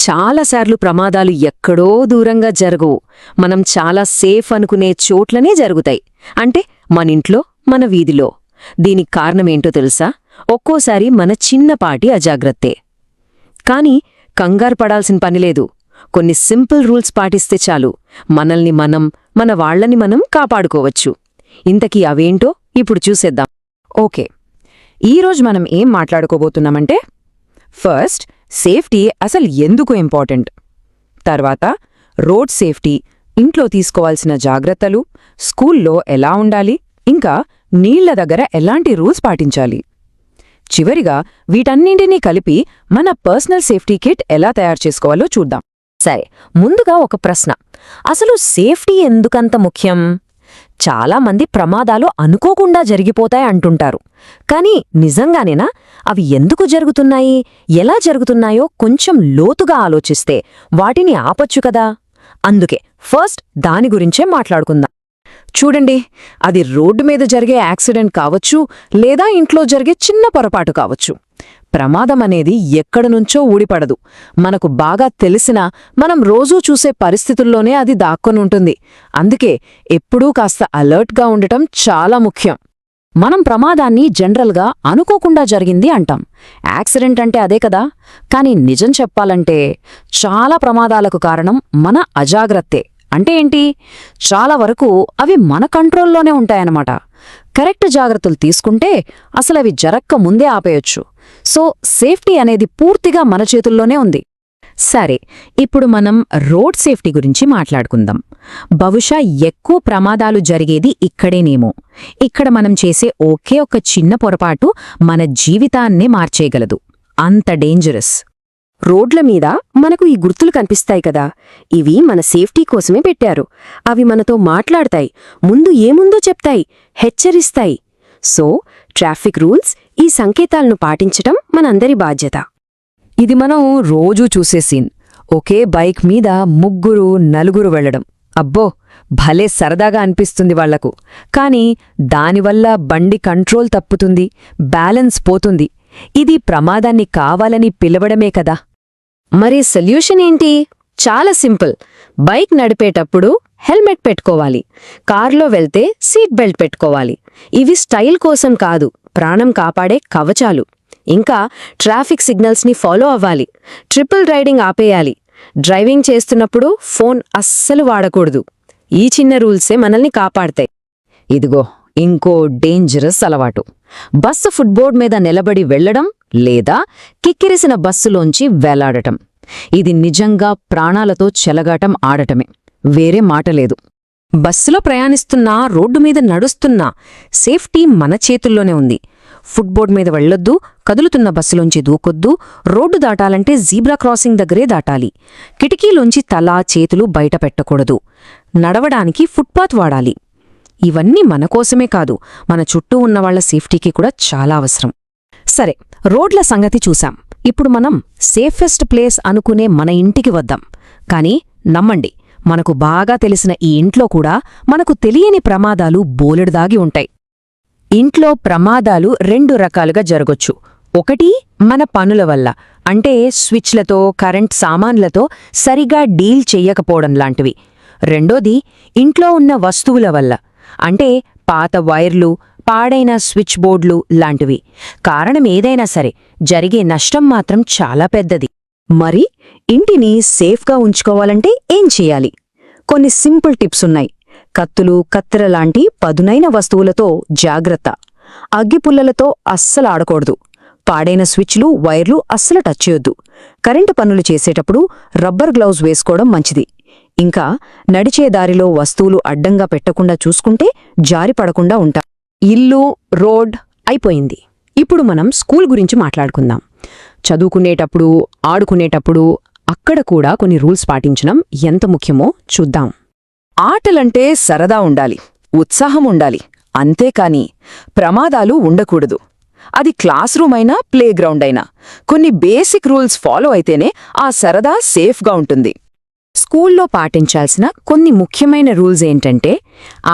చాలాసార్లు ప్రమాదాలు ఎక్కడో దూరంగా జరగవు, మనం చాలా సేఫ్ అనుకునే చోట్లనే జరుగుతాయి. అంటే మనింట్లో, మన వీధిలో. దీనికి కారణమేంటో తెలుసా? ఒక్కోసారి మన చిన్నపాటి అజాగ్రత్తే. కాని కంగారు పడాల్సిన పనిలేదు. కొన్ని సింపుల్ రూల్స్ పాటిస్తే చాలు, మనల్ని మనం, మన వాళ్లని మనం కాపాడుకోవచ్చు. ఇంతకీ అవేంటో ఇప్పుడు చూసేద్దాం. ఓకే, ఈరోజు మనం ఏం మాట్లాడుకోబోతున్నామంటే, ఫస్ట్ సేఫ్టీ అసలు ఎందుకు ఇంపార్టెంట్, తర్వాత రోడ్ సేఫ్టీ, ఇంట్లో తీసుకోవాల్సిన జాగ్రత్తలు, స్కూల్లో ఎలా ఉండాలి, ఇంకా నీళ్ల దగ్గర ఎలాంటి రూల్స్ పాటించాలి. చివరిగా వీటన్నింటినీ కలిపి మన పర్సనల్ సేఫ్టీ కిట్ ఎలా తయారు చేసుకోవాలో చూద్దాం. సరే, ముందుగా ఒక ప్రశ్న. అసలు సేఫ్టీ ఎందుకంత ముఖ్యం? చాలామంది ప్రమాదాలు అనుకోకుండా జరిగిపోతాయి అంటుంటారు. కానీ నిజంగానేనా? అవి ఎందుకు జరుగుతున్నాయి, ఎలా జరుగుతున్నాయో కొంచెం లోతుగా ఆలోచిస్తే వాటిని ఆపొచ్చు కదా. అందుకే ఫస్ట్ దాని గురించే మాట్లాడుకుందాం. చూడండి, అది రోడ్డు మీద జరిగే యాక్సిడెంట్ కావచ్చు, లేదా ఇంట్లో జరిగే చిన్న పొరపాటు కావచ్చు. ప్రమాదం అనేది ఎక్కడనుంచో ఊడిపడదు. మనకు బాగా తెలిసినా మనం రోజూ చూసే పరిస్థితుల్లోనే అది దాక్కునుంటుంది. అందుకే ఎప్పుడూ కాస్త అలర్ట్గా ఉండటం చాలా ముఖ్యం. మనం ప్రమాదాన్ని జనరల్గా అనుకోకుండా జరిగింది అంటాం. యాక్సిడెంట్ అంటే అదే కదా. కానీ నిజం చెప్పాలంటే చాలా ప్రమాదాలకు కారణం మన అజాగ్రత్తే. అంటే ఏంటి? చాలా వరకు అవి మన కంట్రోల్లోనే ఉంటాయన్నమాట. కరెక్ట్ జాగ్రత్తలు తీసుకుంటే అసలవి జరక్క ముందే ఆపేయొచ్చు. సో సేఫ్టీ అనేది పూర్తిగా మన చేతుల్లోనే ఉంది. సరే, ఇప్పుడు మనం రోడ్ సేఫ్టీ గురించి మాట్లాడుకుందాం. బహుశా ఎక్కువ ప్రమాదాలు జరిగేది ఇక్కడేనేమో. ఇక్కడ మనం చేసే ఒకే ఒక చిన్న పొరపాటు మన జీవితాన్నే మార్చేయగలదు. అంత డేంజరస్. రోడ్ల మీద మనకు ఈ గుర్తులు కనిపిస్తాయి కదా, ఇవి మన సేఫ్టీ కోసమే పెట్టారు. అవి మనతో మాట్లాడతాయి, ముందు ఏముందో చెప్తాయి, హెచ్చరిస్తాయి. సో ట్రాఫిక్ రూల్స్, ఈ సంకేతాలను పాటించటం మనందరి బాధ్యత. ఇది మనం రోజూ చూసే సీన్. ఒకే బైక్ మీద ముగ్గురు, నలుగురు వెళ్లడం. అబ్బో, భలే సరదాగా అనిపిస్తుంది వాళ్లకు. కాని దానివల్ల బండి కంట్రోల్ తప్పుతుంది, బ్యాలెన్స్ పోతుంది. ఇది ప్రమాదాన్ని కావాలని పిలవడమే కదా. మరి సొల్యూషన్ ఏంటి? చాలా సింపుల్. బైక్ నడిపేటప్పుడు హెల్మెట్ పెట్టుకోవాలి, కార్లో వెళ్తే సీట్ బెల్ట్ పెట్టుకోవాలి. ఇవి స్టైల్ కోసం కాదు, ప్రాణం కాపాడే కవచాలు. ఇంకా ట్రాఫిక్ సిగ్నల్స్ని ఫాలో అవ్వాలి, ట్రిపుల్ రైడింగ్ ఆపేయాలి, డ్రైవింగ్ చేస్తున్నప్పుడు ఫోన్ అస్సలు వాడకూడదు. ఈ చిన్న రూల్సే మనల్ని కాపాడతాయి. ఇదిగో ఇంకో డేంజరస్ అలవాటు. బస్సు ఫుట్బోర్డ్ మీద నిలబడి వెళ్లడం, లేదా కిక్కిరిసిన బస్సులోంచి వేలాడటం. ఇది నిజంగా ప్రాణాలతో చెలగాటం ఆడటమే, వేరే మాటలేదు. బస్సులో ప్రయాణిస్తున్నా, రోడ్డు మీద నడుస్తున్నా సేఫ్టీ మన చేతుల్లోనే ఉంది. ఫుట్బోర్డ్ మీద వెళ్లొద్దు, కదులుతున్న బస్సులోంచి దూకొద్దు, రోడ్డు దాటాలంటే జీబ్రా క్రాసింగ్ దగ్గరే దాటాలి, కిటికీలోంచి తల, చేతులు బయట పెట్టకూడదు, నడవడానికి ఫుట్పాత్ వాడాలి. ఇవన్నీ మనకోసమే కాదు, మన చుట్టూ ఉన్నవాళ్ల సేఫ్టీకి కూడా చాలా అవసరం. సరే, రోడ్ల సంగతి చూశాం. ఇప్పుడు మనం సేఫెస్ట్ ప్లేస్ అనుకునే మన ఇంటికి వద్దాం. కాని నమ్మండి, మనకు బాగా తెలిసిన ఈ ఇంట్లో కూడా మనకు తెలియని ప్రమాదాలు బోలెడుదాగి ఉంటాయి. ఇంట్లో ప్రమాదాలు రెండు రకాలుగా జరగొచ్చు. ఒకటి మన పనుల వల్ల, అంటే స్విచ్లతో, కరెంట్ సామాన్లతో సరిగా డీల్ చెయ్యకపోవడం లాంటివి. రెండోది ఇంట్లో ఉన్న వస్తువుల వల్ల, అంటే పాత వైర్లు, పాడైన స్విచ్ బోర్డులు లాంటివి. కారణం ఏదైనా సరే జరిగే నష్టం మాత్రం చాలా పెద్దది. మరి ఇంటిని సేఫ్గా ఉంచుకోవాలంటే ఏం చేయాలి? కొన్ని సింపుల్ టిప్స్ ఉన్నాయి. కత్తులు, కత్తెర లాంటి పదునైన వస్తువులతో జాగ్రత్త. అగ్గిపుల్లలతో అస్సలు ఆడకూడదు. పాడైన స్విచ్లు, వైర్లు అస్సలు టచ్ చేయొద్దు. కరెంటు పనులు చేసేటప్పుడు రబ్బర్ గ్లౌజ్ వేసుకోవడం మంచిది. ఇంకా నడిచే దారిలో వస్తువులు అడ్డంగా పెట్టకుండా చూసుకుంటే జారిపడకుండా ఉంటాం. ఇల్లు, రోడ్ అయిపోయింది. ఇప్పుడు మనం స్కూల్ గురించి మాట్లాడుకుందాం. చదువుకునేటప్పుడు, ఆడుకునేటప్పుడు అక్కడ కూడా కొన్ని రూల్స్ పాటించడం ఎంత ముఖ్యమో చూద్దాం. ఆటలంటే సరదా ఉండాలి, ఉత్సాహం ఉండాలి, అంతేకాని ప్రమాదాలు ఉండకూడదు. అది క్లాస్ రూమ్ అయినా, ప్లేగ్రౌండ్ అయినా కొన్ని బేసిక్ రూల్స్ ఫాలో అయితేనే ఆ సరదా సేఫ్గా ఉంటుంది. స్కూల్లో పాటించాల్సిన కొన్ని ముఖ్యమైన రూల్స్ ఏంటంటే,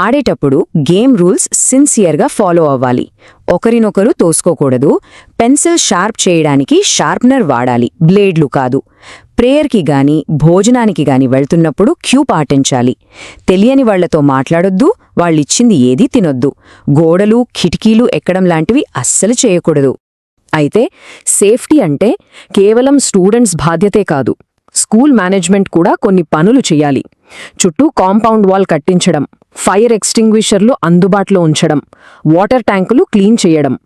ఆడేటప్పుడు గేమ్ రూల్స్ సిన్సియర్గా ఫాలో అవ్వాలి. ఒకరినొకరు తోసుకోకూడదు. పెన్సిల్ షార్ప్ చేయడానికి షార్ప్నర్ వాడాలి, బ్లేడ్లు కాదు. ప్రేయర్కి గాని భోజనానికి గాని వెళ్తున్నప్పుడు క్యూ పాటించాలి. తెలియని వాళ్లతో మాట్లాడొద్దు, వాళ్ళిచ్చింది ఏదీ తినొద్దు. గోడలు కిటికీలు ఎక్కడం లాంటివి అస్సలు చేయకూడదు. అయితే సేఫ్టీ అంటే కేవలం స్టూడెంట్స్ బాధ్యతే కాదు, స్కూల్ మేనేజ్మెంట్ కూడా కొన్ని పనులు చెయ్యాలి. చుట్టూ కాంపౌండ్ వాల్ కట్టించడం, ఫైర్ ఎక్స్టింగ్విషర్లు అందుబాటులో ఉంచడం, వాటర్ ట్యాంకులు క్లీన్ చేయడం,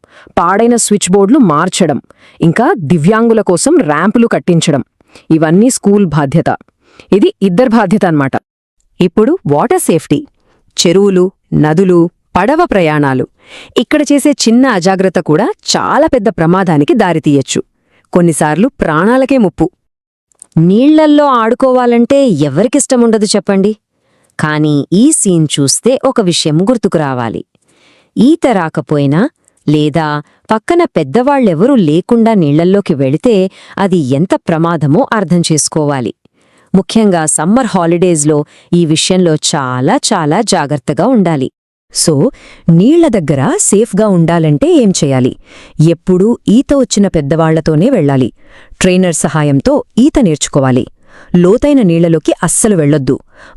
పాడైన స్విచ్ బోర్డులు మార్చడం, ఇంకా దివ్యాంగుల కోసం ర్యాంపులు కట్టించడం, ఇవన్నీ స్కూల్ బాధ్యత. ఇది ఇద్దరి బాధ్యత అన్నమాట. ఇప్పుడు వాటర్ సేఫ్టీ. చెరువులు, నదులు, పడవ ప్రయాణాలు. ఇక్కడ చేసే చిన్న అజాగ్రత్త కూడా చాలా పెద్ద ప్రమాదానికి దారితీయచ్చు. కొన్నిసార్లు ప్రాణాలకే ముప్పు. నీళ్లల్లో ఆడుకోవాలంటే ఎవరికిష్టముండదు చెప్పండి. కానీ ఈ సీన్ చూస్తే ఒక విషయం గుర్తుకు రావాలి. ఈత రాకపోయినా లేదా పక్కన పెద్దవాళ్లెవరూ లేకుండా నీళ్లల్లోకి వెళితే అది ఎంత ప్రమాదమో అర్థం చేసుకోవాలి. ముఖ్యంగా సమ్మర్ హాలిడేస్లో ఈ విషయంలో చాలా చాలా జాగ్రత్తగా ఉండాలి. సో నీళ్ల దగ్గర సేఫ్గా ఉండాలంటే ఏం చేయాలి? ఎప్పుడూ ఈత వచ్చిన పెద్దవాళ్లతోనే వెళ్ళాలి. ట్రైనర్ సహాయంతో ఈత నేర్చుకోవాలి. లోతైన నీళ్లలోకి అస్సలు వెళ్ళొద్దు.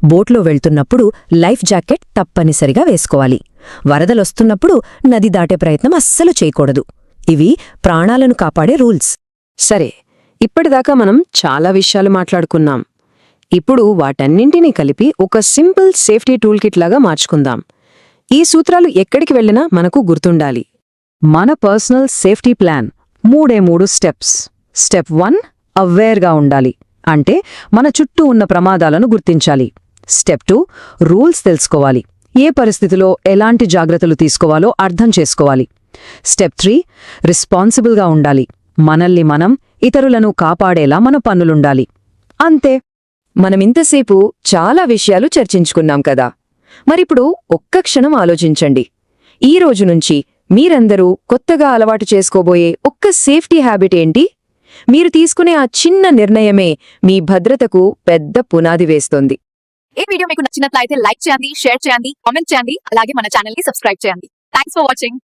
బోట్లో వెళ్తున్నప్పుడు లైఫ్ జాకెట్ తప్పనిసరిగా వేసుకోవాలి. వరదలొస్తున్నప్పుడు నది దాటే ప్రయత్నం అస్సలు చేయకూడదు. ఇవి ప్రాణాలను కాపాడే రూల్స్. సరే, ఇప్పటిదాకా మనం చాలా విషయాలు మాట్లాడుకున్నాం. ఇప్పుడు వాటన్నింటినీ కలిపి ఒక సింపుల్ సేఫ్టీ టూల్ కిట్ లాగా మార్చుకుందాం. ఈ సూత్రాలు ఎక్కడికి వెళ్ళినా మనకు గుర్తుండాలి. మన personal safety plan 3 steps. Step 1 అవేర్గా ఉండాలి, అంటే మన చుట్టూ ఉన్న ప్రమాదాలను గుర్తించాలి. స్టెప్ 2 రూల్స్ తెలుసుకోవాలి, ఏ పరిస్థితిలో ఎలాంటి జాగ్రత్తలు తీసుకోవాలో అర్థం చేసుకోవాలి. స్టెప్ 3 రెస్పాన్సిబుల్గా ఉండాలి, మనల్ని మనం ఇతరులను కాపాడేలా మన పనులుండాలి. అంతే. మనమింతసేపు చాలా విషయాలు చర్చించుకున్నాం కదా. మరిప్పుడు ఒక్క క్షణం ఆలోచించండి. ఈ రోజు నుంచి మీరందరూ కొత్తగా అలవాటు చేసుకోబోయే ఒక్క సేఫ్టీ హ్యాబిట్ ఏంటి? మీరు తీసుకునే ఆ చిన్న నిర్ణయమే మీ భద్రతకు పెద్ద పునాది వేస్తోంది. ఈ వీడియో మీకు నచ్చినట్లయితే లైక్ చేయండి, షేర్ చేయండి, కామెంట్ చేయండి, అలాగే మన ఛానల్ ని సబ్స్క్రైబ్ చేయండి. Thanks for watching.